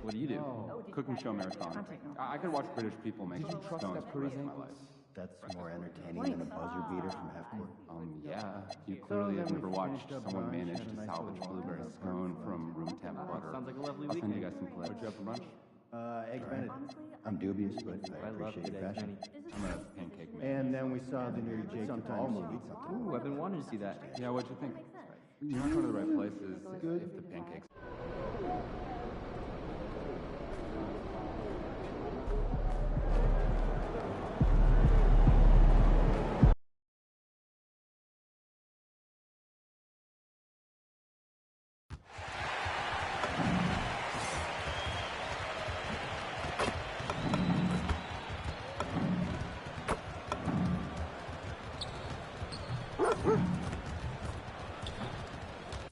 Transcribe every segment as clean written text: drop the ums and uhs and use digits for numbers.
What do you do? Cooking show marathon. I could watch British people make stones for the rest of my life. That's more entertaining than a buzzer beater from half-court. Yeah. You clearly have never watched someone manage to salvage blueberry scone from room temp butter. Sounds like a lovely I'll send you weekend. guys some clips. What'd you have for lunch? Eggs Benedict. I'm dubious, but I I love appreciate good your eggs, passion. Benny. I'm a pancake maker. And then we saw the new Jake Paul movie. Ooh, I've been wanting to see that. Yeah, what'd you think? You're not going to the right places if the pancakes...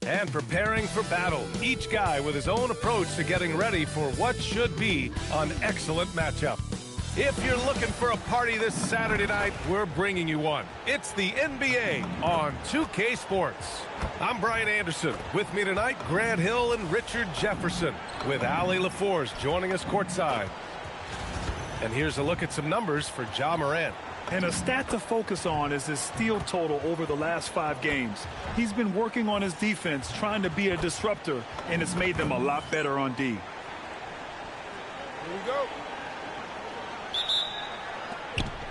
And preparing for battle, each guy with his own approach to getting ready for what should be an excellent matchup. If you're looking for a party this Saturday night, we're bringing you one. It's the NBA on 2K Sports. I'm Brian Anderson. With me tonight, Grant Hill and Richard Jefferson, with Allie LaForce joining us courtside. And here's a look at some numbers for Ja Morant. And a stat to focus on is his steal total over the last 5 games. He's been working on his defense, trying to be a disruptor, and it's made them a lot better on D. Here we go.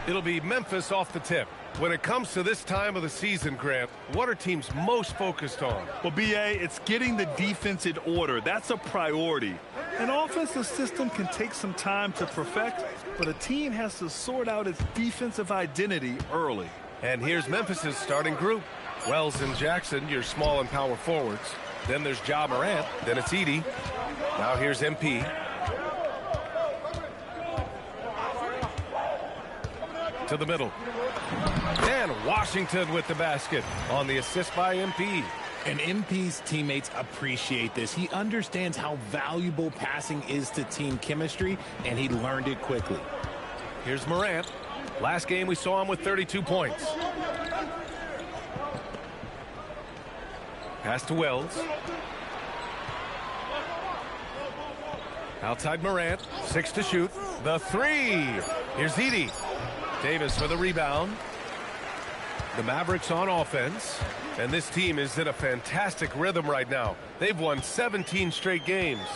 It'll be Memphis off the tip. When it comes to this time of the season, Grant, what are teams most focused on? Well, B.A., it's getting the defense in order. That's a priority. An offensive system can take some time to perfect, but a team has to sort out its defensive identity early. And here's Memphis's starting group. Wells and Jackson, your small and power forwards. Then there's Ja Morant. Then it's Edey. Now here's MP. To the middle. And Washington with the basket on the assist by MP. And MP's teammates appreciate this. He understands how valuable passing is to team chemistry, and he learned it quickly. Here's Morant. Last game we saw him with 32 points. Pass to Wells. Outside Morant. 6 to shoot. The 3. Here's Edey. Davis for the rebound. The Mavericks on offense. And this team is in a fantastic rhythm right now. They've won 17 straight games.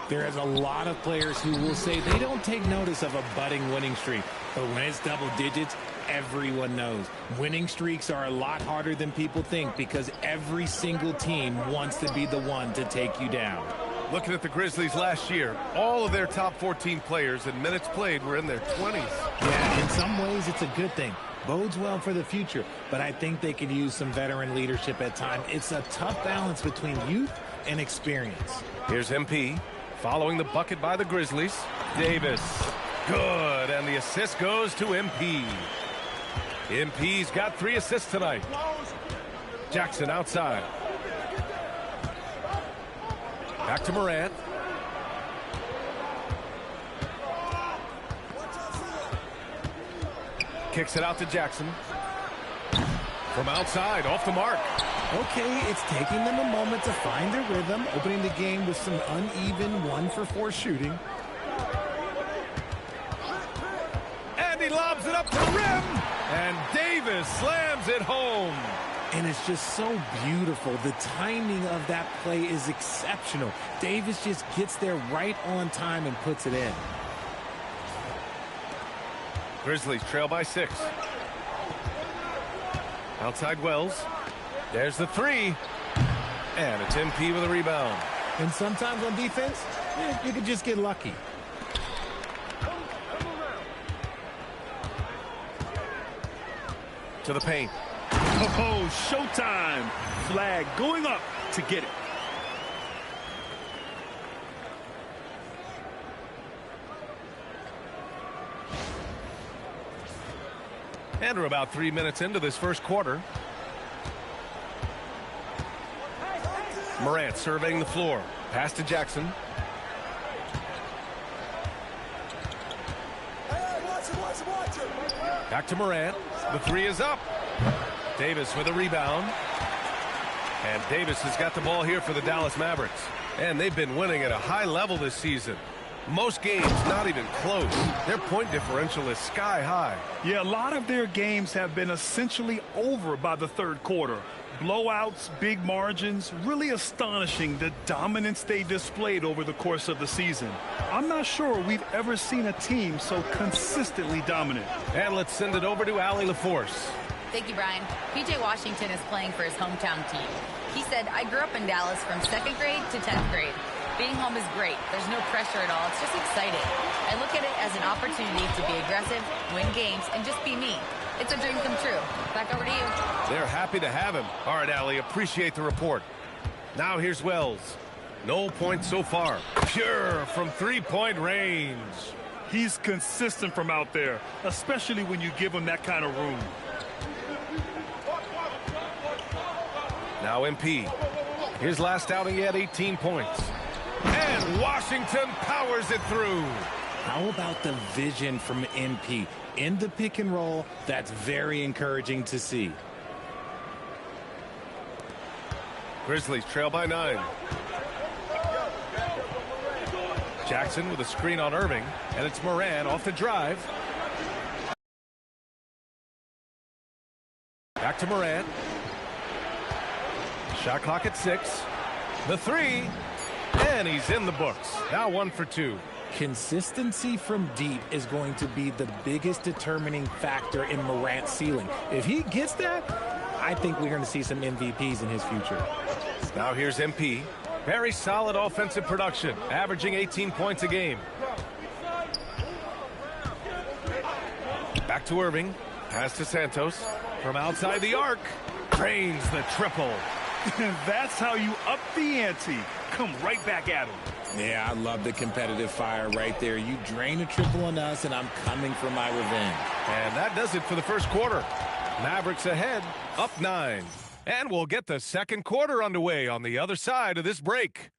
There is a lot of players who will say they don't take notice of a budding winning streak. But when it's double digits, everyone knows. Winning streaks are a lot harder than people think because every single team wants to be the one to take you down. Looking at the Grizzlies last year, all of their top 14 players in minutes played were in their 20s. Yeah, in some ways it's a good thing. Bodes well for the future, but I think they could use some veteran leadership at times. It's a tough balance between youth and experience. Here's MP following the bucket by the Grizzlies. Davis, good, and the assist goes to MP. MP's got 3 assists tonight. Jackson outside. Back to Morant. Kicks it out to Jackson. From outside, off the mark. Okay, it's taking them a moment to find their rhythm, opening the game with some uneven 1-for-4 shooting. And he lobs it up to the rim. And Davis slams it home. And it's just so beautiful. The timing of that play is exceptional. Davis just gets there right on time and puts it in. Grizzlies trail by 6. Outside Wells. There's the 3. And it's MP with a rebound. And sometimes on defense, you could just get lucky. To the paint. Oh, showtime. Flag going up to get it. And we're about 3 minutes into this first quarter. Morant surveying the floor. Pass to Jackson. Back to Morant. The 3 is up. Davis with a rebound. And Davis has got the ball here for the Dallas Mavericks. And they've been winning at a high level this season. Most games not even close. Their point differential is sky high. Yeah, a lot of their games have been essentially over by the third quarter. Blowouts, big margins, really astonishing the dominance they displayed over the course of the season. I'm not sure we've ever seen a team so consistently dominant. And let's send it over to Allie LaForce. Thank you, Brian. P.J. Washington is playing for his hometown team. He said, I grew up in Dallas from 2nd grade to 10th grade. Being home is great. There's no pressure at all. It's just exciting. I look at it as an opportunity to be aggressive, win games, and just be me. It's a dream come true. Back over to you. They're happy to have him. All right, Allie, appreciate the report. Now here's Wells. No points so far. Pure from three-point range. He's consistent from out there, especially when you give him that kind of room. Now MP. His last outing, he had 18 points. And Washington powers it through. How about the vision from MP? In the pick and roll, that's very encouraging to see. Grizzlies trail by 9. Jackson with a screen on Irving, and it's Moran off the drive. Back to Moran. Shot clock at 6. The 3, and he's in the books. Now 1 for 2. Consistency from deep is going to be the biggest determining factor in Morant's ceiling. If he gets that, I think we're going to see some MVPs in his future. Now here's MP. Very solid offensive production, averaging 18 points a game. Back to Irving. Pass to Santos. From outside the arc. Drains the triple. That's how you up the ante. Come right back at him. Yeah, I love the competitive fire right there. You drain a triple on us, and I'm coming for my revenge. And that does it for the first quarter. Mavericks ahead, up 9. And we'll get the second quarter underway on the other side of this break.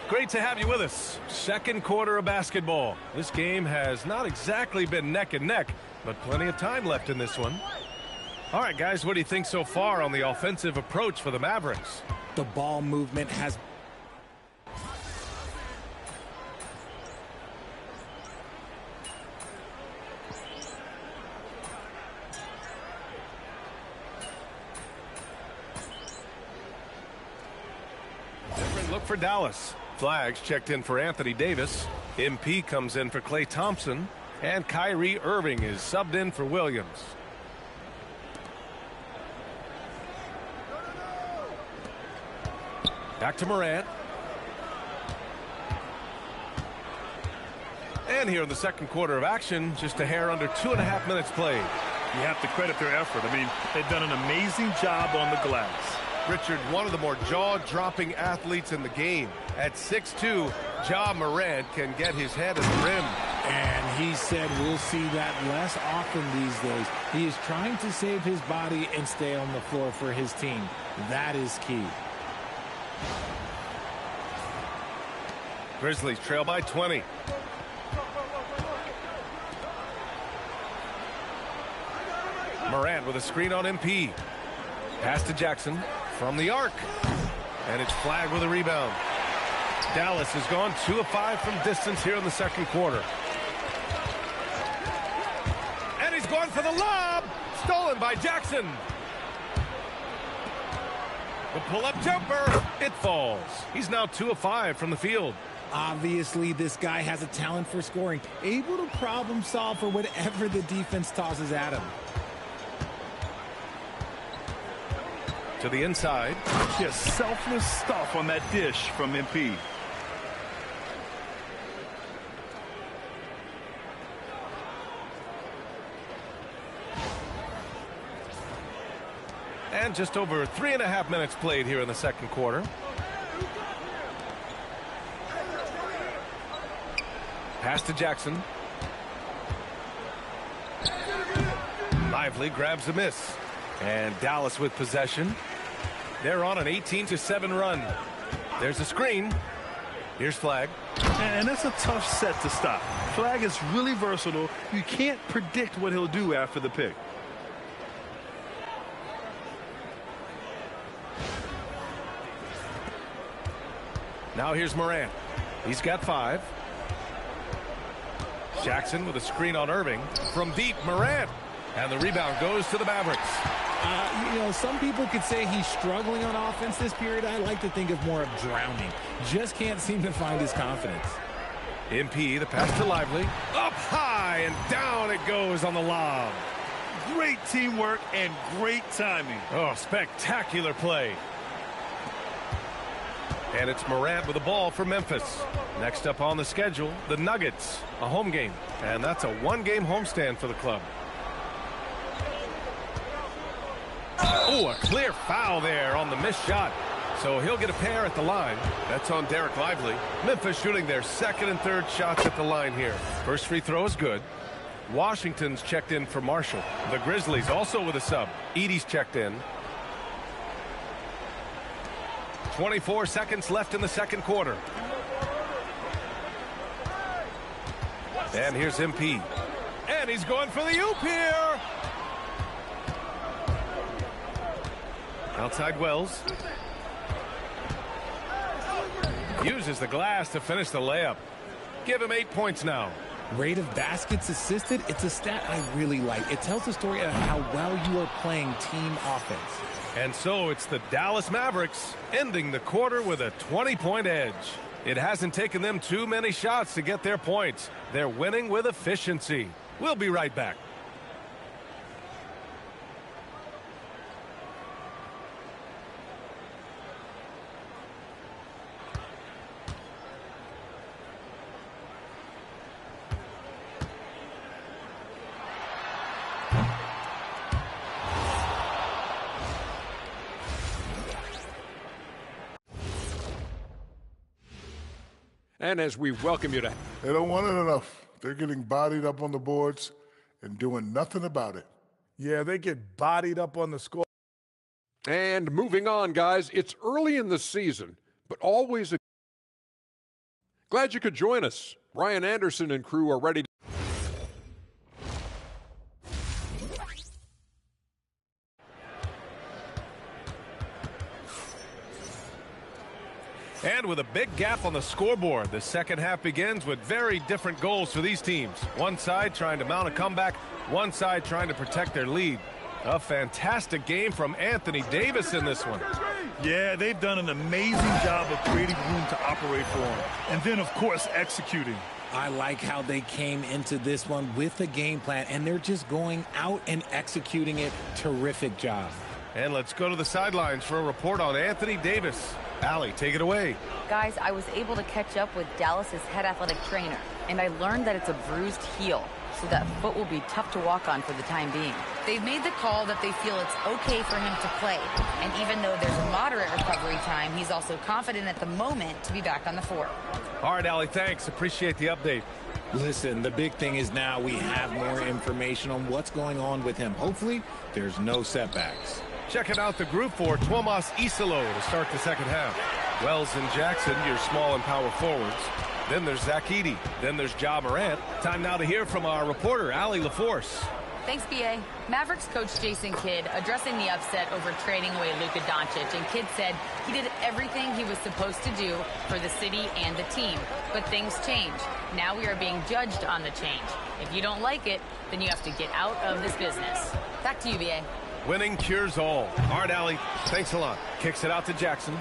Great to have you with us. Second quarter of basketball. This game has not exactly been neck and neck, but plenty of time left in this one. All right, guys, what do you think so far on the offensive approach for the Mavericks? The ball movement has... Different look for Dallas. Flags checked in for Anthony Davis. MP comes in for Klay Thompson. And Kyrie Irving is subbed in for Williams. Back to Morant. And here in the second quarter of action, just a hair under 2.5 minutes played. You have to credit their effort. I mean, they've done an amazing job on the glass. Richard, one of the more jaw-dropping athletes in the game. At 6'2", Ja Morant can get his head at the rim. And he said we'll see that less often these days. He is trying to save his body and stay on the floor for his team. That is key. Grizzlies trail by 20. Morant with a screen on MP. Pass to Jackson from the arc. And it's flagged with a rebound. Dallas has gone 2 of 5 from distance here in the second quarter. And he's going for the lob. Stolen by Jackson. The pull-up jumper. It falls. He's now 2 of 5 from the field. Obviously, this guy has a talent for scoring. Able to problem solve for whatever the defense tosses at him. To the inside. Just selfless stuff on that dish from MP. And just over 3.5 minutes played here in the second quarter. Pass to Jackson. Lively grabs a miss. And Dallas with possession. They're on an 18-7 run. There's a screen. Here's flag. And that's a tough set to stop. Flag is really versatile. You can't predict what he'll do after the pick. Now here's Morant. He's got 5. Jackson with a screen on Irving. From deep, Morant. And the rebound goes to the Mavericks. You know, some people could say he's struggling on offense this period. I like to think of more of drowning. Just can't seem to find his confidence. MP, the pass to Lively. Up high and down it goes on the lob. Great teamwork and great timing. Oh, spectacular play. And it's Morant with the ball for Memphis. Next up on the schedule, the Nuggets, a home game. And that's a 1-game homestand for the club. Oh, a clear foul there on the missed shot. So he'll get a pair at the line. That's on Derek Lively. Memphis shooting their second and third shots at the line here. First free throw is good. Washington's checked in for Marshall. The Grizzlies also with a sub. Edey's checked in. 24 seconds left in the second quarter. And here's MP. And he's going for the oop here. Outside Wells. Uses the glass to finish the layup. Give him 8 points now. Rate of baskets assisted, it's a stat I really like. It tells the story of how well you are playing team offense. And so it's the Dallas Mavericks ending the quarter with a 20-point edge. It hasn't taken them too many shots to get their points. They're winning with efficiency. We'll be right back. And as we welcome you to... They don't want it enough. They're getting bodied up on the boards and doing nothing about it. Yeah, they get bodied up on the score. And moving on, guys, it's early in the season, but always a... Glad you could join us. Ryan Anderson and crew are ready to... And with a big gap on the scoreboard, the second half begins with very different goals for these teams. One side trying to mount a comeback, one side trying to protect their lead. A fantastic game from Anthony Davis in this one. Yeah, they've done an amazing job of creating room to operate for him. And then, of course, executing. I like how they came into this one with a game plan, and they're just going out and executing it. Terrific job. And let's go to the sidelines for a report on Anthony Davis. Allie, take it away. Guys, I was able to catch up with Dallas's head athletic trainer, and I learned that it's a bruised heel, so that foot will be tough to walk on for the time being. They've made the call that they feel it's okay for him to play, and even though there's a moderate recovery time, he's also confident at the moment to be back on the floor. All right, Allie, thanks. Appreciate the update. Listen, the big thing is now we have more information on what's going on with him. Hopefully, there's no setbacks. Checking out the group for Tuomas Isalo to start the second half. Wells and Jackson, your small and power forwards. Then there's Zach Edey. Then there's Ja Morant. Time now to hear from our reporter, Allie LaForce. Thanks, B.A. Mavericks coach Jason Kidd addressing the upset over trading away Luka Doncic, and Kidd said he did everything he was supposed to do for the city and the team. But things change. Now we are being judged on the change. If you don't like it, then you have to get out of this business. Back to you, B.A. Winning cures all. All right, Allie, thanks a lot. Kicks it out to Jackson.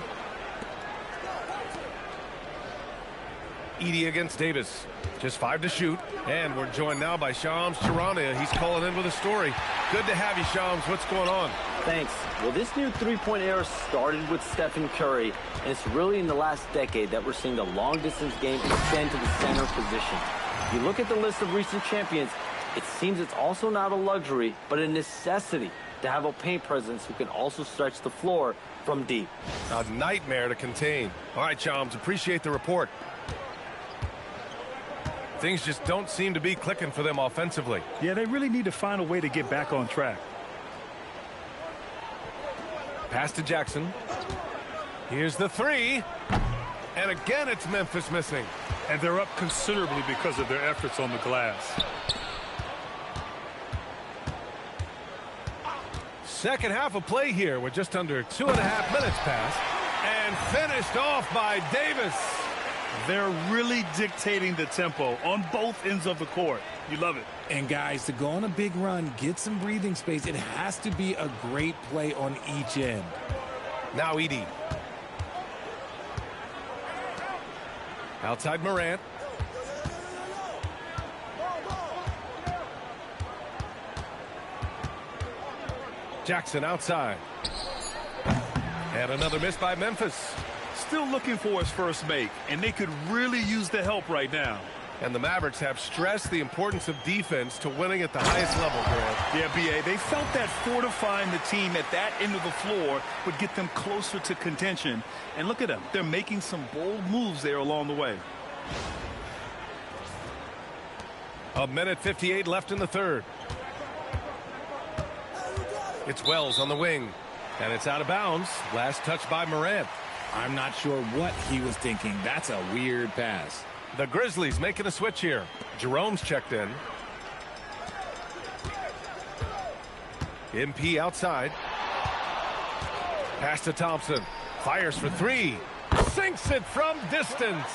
Edey against Davis. Just 5 to shoot. And we're joined now by Shams Charania. He's calling in with a story. Good to have you, Shams. What's going on? Thanks. Well, this new three-point era started with Stephen Curry, and it's really in the last decade that we're seeing the long-distance game extend to the center position. If you look at the list of recent champions, it seems it's also not a luxury, but a necessity to have a paint presence who can also stretch the floor from deep. A nightmare to contain. All right, Shams, appreciate the report. Things just don't seem to be clicking for them offensively. Yeah, they really need to find a way to get back on track. Pass to Jackson. Here's the three. And again, it's Memphis missing. And they're up considerably because of their efforts on the glass. Second half of play here with just under 2.5 minutes passed. And finished off by Davis. They're really dictating the tempo on both ends of the court. You love it. And guys, to go on a big run, get some breathing space, it has to be a great play on each end. Now Edey. Outside Morant. Jackson outside. And another miss by Memphis. Still looking for his first make, and they could really use the help right now. And the Mavericks have stressed the importance of defense to winning at the highest level, Grant. Yeah, B.A., they felt that fortifying the team at that end of the floor would get them closer to contention. And look at them. They're making some bold moves there along the way. 1:58 left in the third. It's Wells on the wing. And it's out of bounds. Last touch by Morant. I'm not sure what he was thinking. That's a weird pass. The Grizzlies making a switch here. Jerome's checked in. MP outside. Pass to Thompson. Fires for three. Sinks it from distance.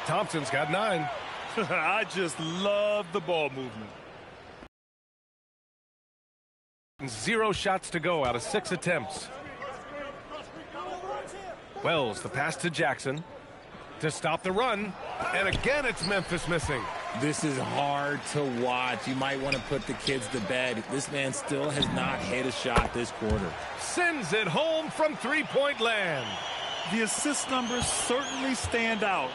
Thompson's got 9. I just love the ball movement. 0 shots to go out of 6 attempts. Wells, the pass to Jackson to stop the run. And again, it's Memphis missing. This is hard to watch. You might want to put the kids to bed. This man still has not hit a shot this quarter. Sends it home from three-point land. The assist numbers certainly stand out.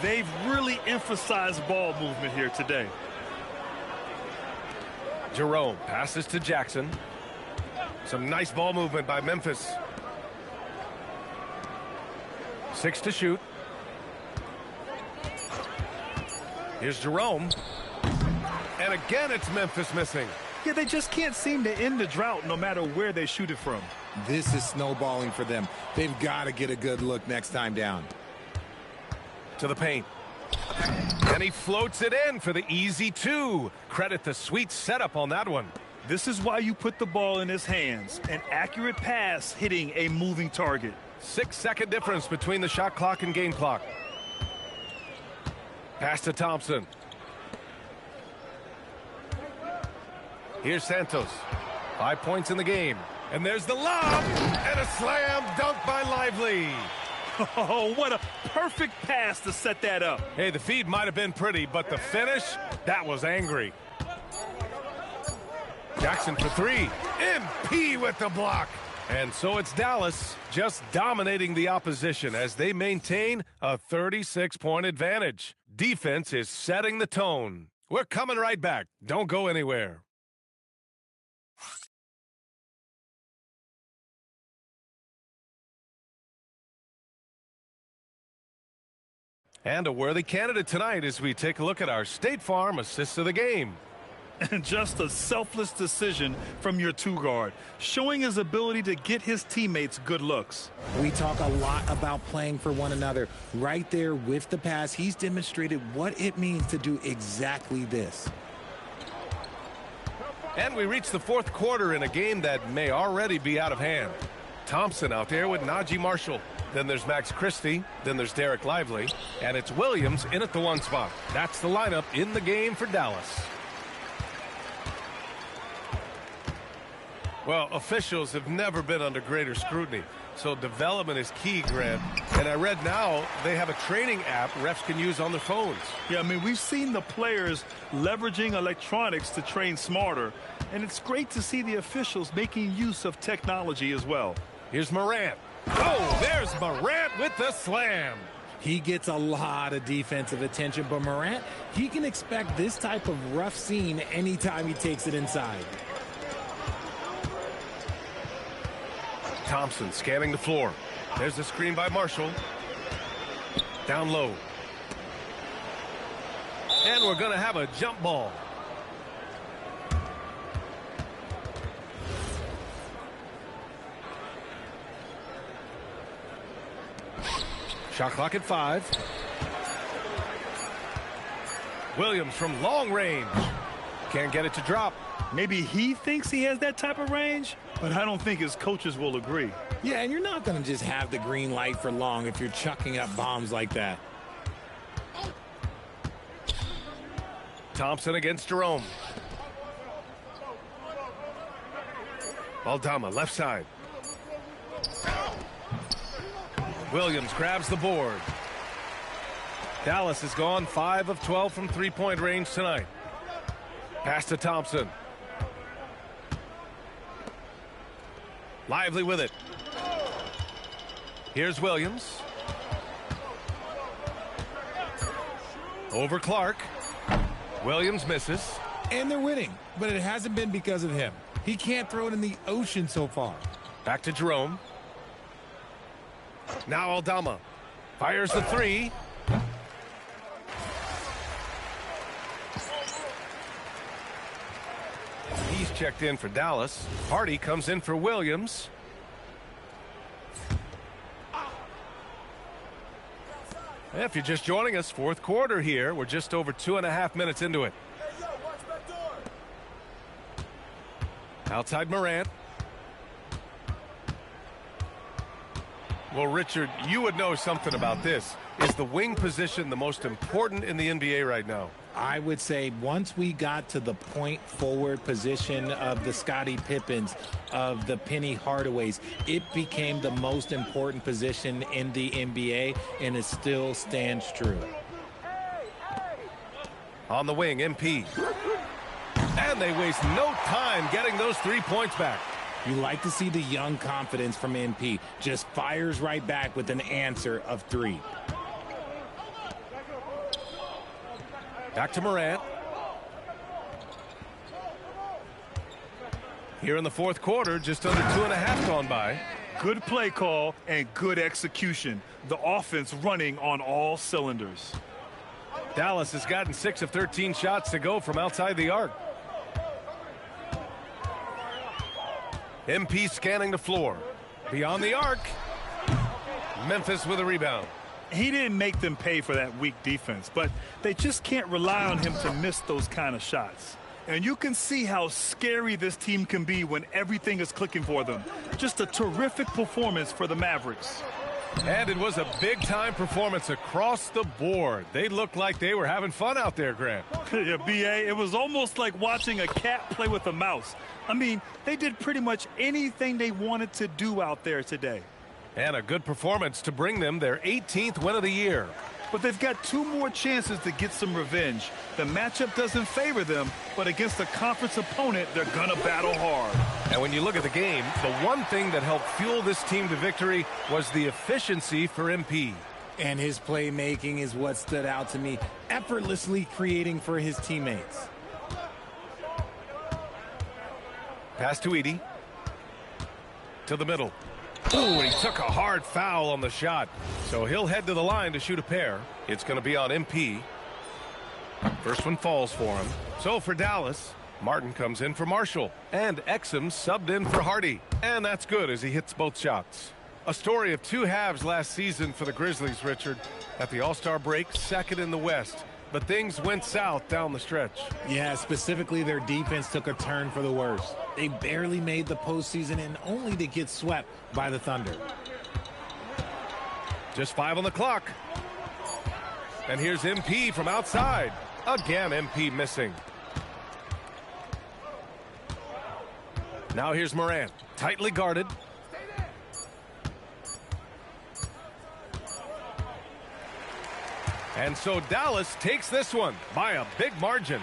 They've really emphasized ball movement here today. Jerome passes to Jackson. Some nice ball movement by Memphis. 6 to shoot. Here's Jerome. And again, it's Memphis missing. Yeah, they just can't seem to end the drought no matter where they shoot it from. This is snowballing for them. They've got to get a good look next time down. To the paint. And he floats it in for the easy 2. Credit the sweet setup on that one. This is why you put the ball in his hands. An accurate pass hitting a moving target. 6-second difference between the shot clock and game clock. Pass to Thompson. Here's Santos. 5 points in the game. And there's the lob. And a slam dunk by Lively. Oh, what a perfect pass to set that up. Hey, the feed might have been pretty, but the finish, that was angry. Jackson for 3. MP with the block. And so it's Dallas just dominating the opposition as they maintain a 36-point advantage. Defense is setting the tone. We're coming right back. Don't go anywhere. And a worthy candidate tonight as we take a look at our State Farm assists of the game. And just a selfless decision from your 2-guard, showing his ability to get his teammates good looks. We talk a lot about playing for one another. Right there with the pass, he's demonstrated what it means to do exactly this. And we reach the fourth quarter in a game that may already be out of hand. Thompson out there with Najee Marshall. Then there's Max Christie. Then there's Derek Lively. And it's Williams in at the 1 spot. That's the lineup in the game for Dallas. Well, officials have never been under greater scrutiny. So development is key, Grant. And I read now they have a training app refs can use on their phones. Yeah, I mean, we've seen the players leveraging electronics to train smarter. And it's great to see the officials making use of technology as well. Here's Morant. Oh, there's Morant with the slam. He gets a lot of defensive attention, but Morant, he can expect this type of rough scene anytime he takes it inside. Thompson scanning the floor. There's the screen by Marshall. Down low. And we're going to have a jump ball. Shot clock at 5. Williams from long range. Can't get it to drop. Maybe he thinks he has that type of range, but I don't think his coaches will agree. Yeah, and you're not going to just have the green light for long if you're chucking up bombs like that. Thompson against Jerome. Aldama, left side. Williams grabs the board. Dallas has gone 5 of 12 from three-point range tonight. Pass to Thompson. Lively with it. Here's Williams. Over Clark. Williams misses. And they're winning, but it hasn't been because of him. He can't throw it in the ocean so far. Back to Jerome. Now Aldama fires the 3. He's checked in for Dallas. Hardy comes in for Williams. If you're just joining us, fourth quarter here. We're just over 2.5 minutes into it. Outside Morant. Well, Richard, you would know something about this. Is the wing position the most important in the NBA right now? I would say once we got to the point forward position of the Scottie Pippens, of the Penny Hardaways, it became the most important position in the NBA, and it still stands true. On the wing, MP. And they waste no time getting those 3 points back. You like to see the young confidence from MP. Just fires right back with an answer of 3. Back to Morant. Here in the fourth quarter, just under 2.5 gone by. Good play call and good execution. The offense running on all cylinders. Dallas has gotten 6 of 13 shots to go from outside the arc. MP scanning the floor. Beyond the arc. Memphis with a rebound. He didn't make them pay for that weak defense, but they just can't rely on him to miss those kind of shots. And you can see how scary this team can be when everything is clicking for them. Just a terrific performance for the Mavericks. And it was a big-time performance across the board. They looked like they were having fun out there, Grant. Yeah, B.A., it was almost like watching a cat play with a mouse. I mean, they did pretty much anything they wanted to do out there today. And a good performance to bring them their 18th win of the year. But they've got 2 more chances to get some revenge. The matchup doesn't favor them, but against a conference opponent, they're going to battle hard. And when you look at the game, the one thing that helped fuel this team to victory was the efficiency for MP. And his playmaking is what stood out to me, effortlessly creating for his teammates. Pass to Edey. To the middle. Ooh, he took a hard foul on the shot. So he'll head to the line to shoot a pair. It's going to be on MP. First one falls for him. So for Dallas, Martin comes in for Marshall. And Exum subbed in for Hardy. And that's good as he hits both shots. A story of 2 halves last season for the Grizzlies, Richard. At the All-Star break, second in the West. But things went south down the stretch. Yeah, specifically their defense took a turn for the worse. They barely made the postseason and only to get swept by the Thunder. Just 5 on the clock. And here's MP from outside. Again, MP missing. Now here's Morant. Tightly guarded. And so Dallas takes this one by a big margin.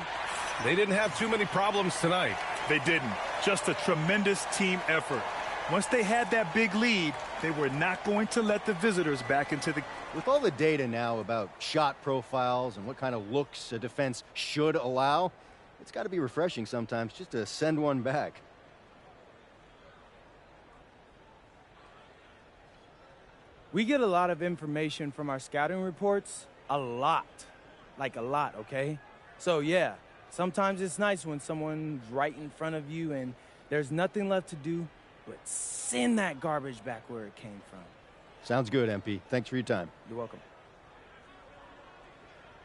They didn't have too many problems tonight. They didn't. Just a tremendous team effort. Once they had that big lead, they were not going to let the visitors back into the... With all the data now about shot profiles and what kind of looks a defense should allow, it's got to be refreshing sometimes just to send one back. We get a lot of information from our scouting reports. A lot. Like a lot, okay? So, yeah, sometimes it's nice when someone's right in front of you and there's nothing left to do but send that garbage back where it came from. Sounds good, MP. Thanks for your time. You're welcome.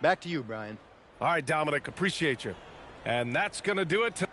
Back to you, Brian. All right, Dominic, appreciate you. And that's going to do it.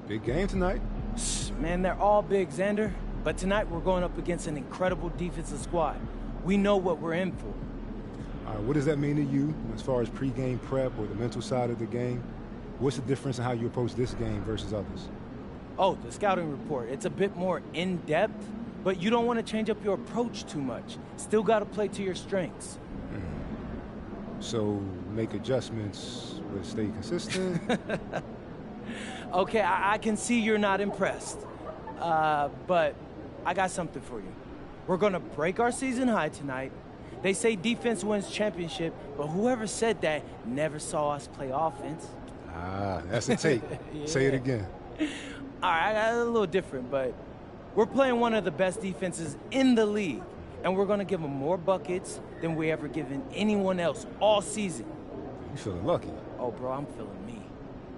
Big game tonight. Man, they're all big, Xander. But tonight we're going up against an incredible defensive squad. We know what we're in for. All right, what does that mean to you as far as pre-game prep or the mental side of the game? What's the difference in how you approach this game versus others? Oh, the scouting report. It's a bit more in-depth, but you don't want to change up your approach too much. Still got to play to your strengths. So make adjustments, but stay consistent? Okay, I can see you're not impressed. But I got something for you. We're going to break our season high tonight. They say defense wins championship, but whoever said that never saw us play offense. Ah, that's a tape. Yeah. Say it again. All right, I got a little different, but we're playing one of the best defenses in the league, and we're going to give them more buckets than we ever given anyone else all season. You feeling lucky? Oh, bro, I'm feeling me.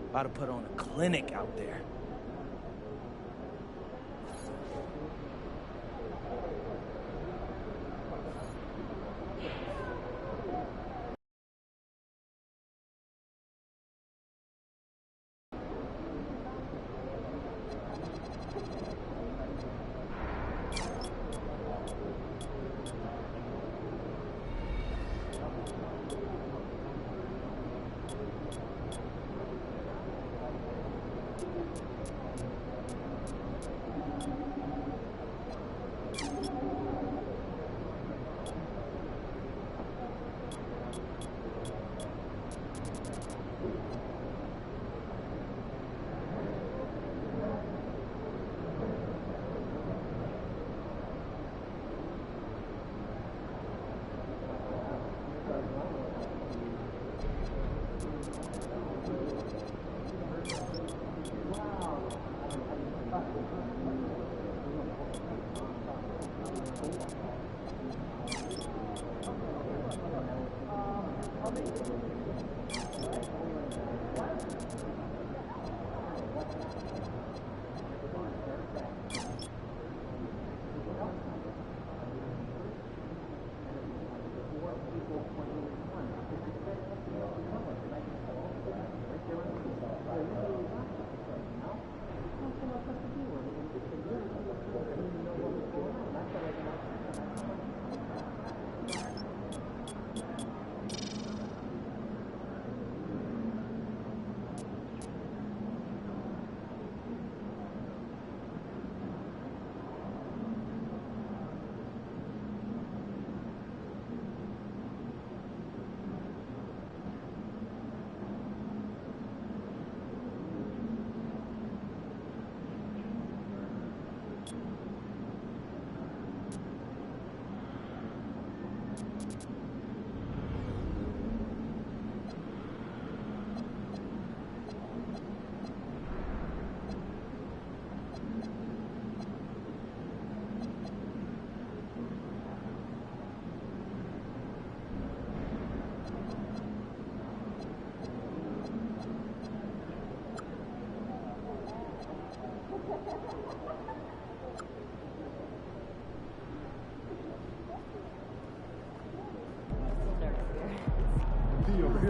About to put on a clinic out there.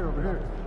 Over here.